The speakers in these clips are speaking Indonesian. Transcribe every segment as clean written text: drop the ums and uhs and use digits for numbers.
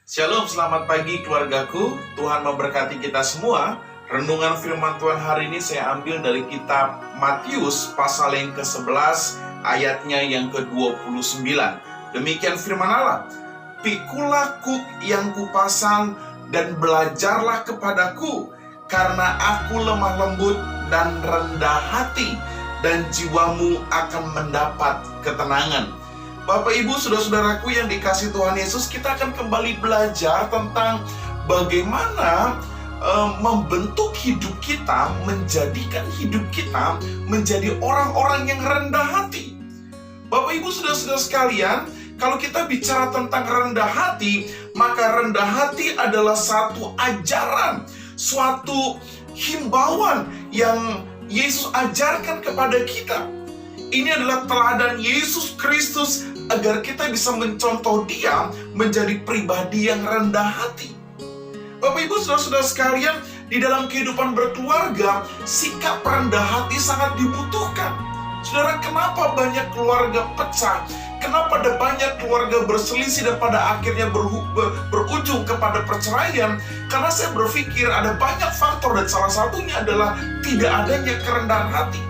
Shalom, selamat pagi keluargaku. Tuhan memberkati kita semua. Renungan firman Tuhan hari ini saya ambil dari kitab Matius pasal yang ke-11 ayatnya yang ke-29. Demikian firman Allah. Pikulah kuk yang kupasang dan belajarlah kepadaku, karena aku lemah lembut dan rendah hati, dan jiwamu akan mendapat ketenangan. Bapak Ibu, saudara-saudaraku yang dikasihi Tuhan Yesus, kita akan kembali belajar tentang bagaimana membentuk hidup kita, menjadikan hidup kita menjadi orang-orang yang rendah hati. Bapak Ibu, saudara-saudara sekalian, kalau kita bicara tentang rendah hati, maka rendah hati adalah satu ajaran, suatu himbauan yang Yesus ajarkan kepada kita. Ini adalah teladan Yesus Kristus agar kita bisa mencontoh Dia menjadi pribadi yang rendah hati. Bapak Ibu, saudara-saudara sekalian, di dalam kehidupan berkeluarga, sikap rendah hati sangat dibutuhkan. Saudara, kenapa banyak keluarga pecah? Kenapa ada banyak keluarga berselisih dan pada akhirnya berujung kepada perceraian? Karena saya berpikir ada banyak faktor dan salah satunya adalah tidak adanya kerendahan hati.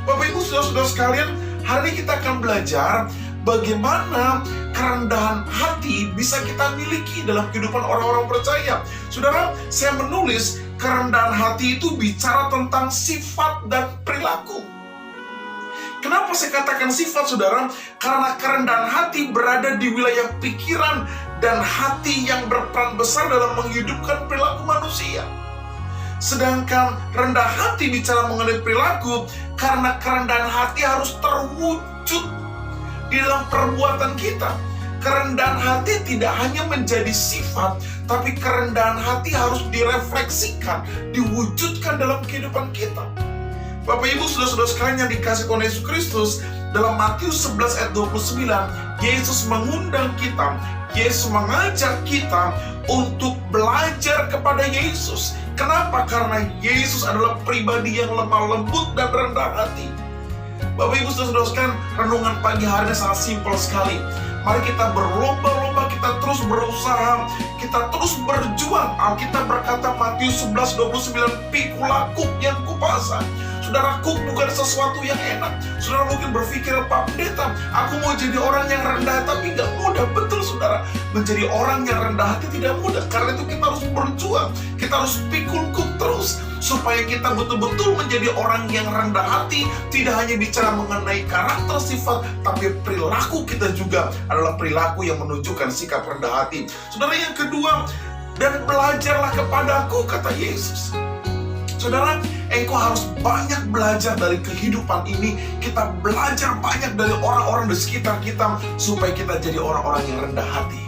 Bapak Ibu, saudara-saudara sekalian, hari ini kita akan belajar bagaimana kerendahan hati bisa kita miliki dalam kehidupan orang-orang percaya. Saudara, saya menulis kerendahan hati itu bicara tentang sifat dan perilaku. Kenapa saya katakan sifat, saudara? Karena kerendahan hati berada di wilayah pikiran dan hati yang berperan besar dalam menghidupkan perilaku manusia. Sedangkan rendah hati bicara mengenai perilaku, karena kerendahan hati harus terwujud di dalam perbuatan kita. Kerendahan hati tidak hanya menjadi sifat, tapi kerendahan hati harus direfleksikan, diwujudkan dalam kehidupan kita. Bapak Ibu, saudara-saudara sekalian yang dikasihi Tuhan Yesus Kristus, dalam Matius 11 ayat 29, Yesus mengundang kita, Yesus mengajak kita untuk belajar kepada Yesus. Kenapa? Karena Yesus adalah pribadi yang lemah lembut dan rendah hati. Bapak Ibu, saudara-saudara sekalian, renungan pagi hari ini sangat simpel sekali. Mari kita berlomba-lomba, kita terus berusaha, kita terus berjuang. Alkitab berkata Matius 11:29, pikulah kuk yang kupasang. Saudara, kuk bukan sesuatu yang enak. Saudara mungkin berpikir, Pak Pendeta, aku mau jadi orang yang rendah, tapi gak mudah. Betul, saudara. Menjadi orang yang rendah hati tidak mudah. Karena itu kita harus berjuang. Kita harus pikul kuk terus, supaya kita betul-betul menjadi orang yang rendah hati. Tidak hanya bicara mengenai karakter sifat, tapi perilaku kita juga adalah perilaku yang menunjukkan sikap rendah hati. Saudara, yang kedua, dan belajarlah kepadaku, kata Yesus. Saudara, engkau harus banyak belajar dari kehidupan ini. Kita belajar banyak dari orang-orang di sekitar kita, supaya kita jadi orang-orang yang rendah hati.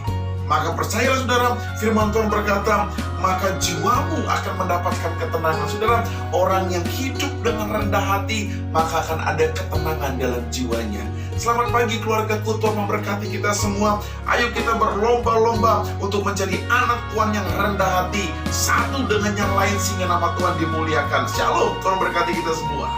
Maka percayalah saudara, firman Tuhan berkata, maka jiwamu akan mendapatkan ketenangan. Saudara, orang yang hidup dengan rendah hati, maka akan ada ketenangan dalam jiwanya. Selamat pagi keluargaku, Tuhan memberkati kita semua. Ayo kita berlomba-lomba untuk menjadi anak Tuhan yang rendah hati, satu dengan yang lain, sehingga nama Tuhan dimuliakan. Shalom, Tuhan memberkati kita semua.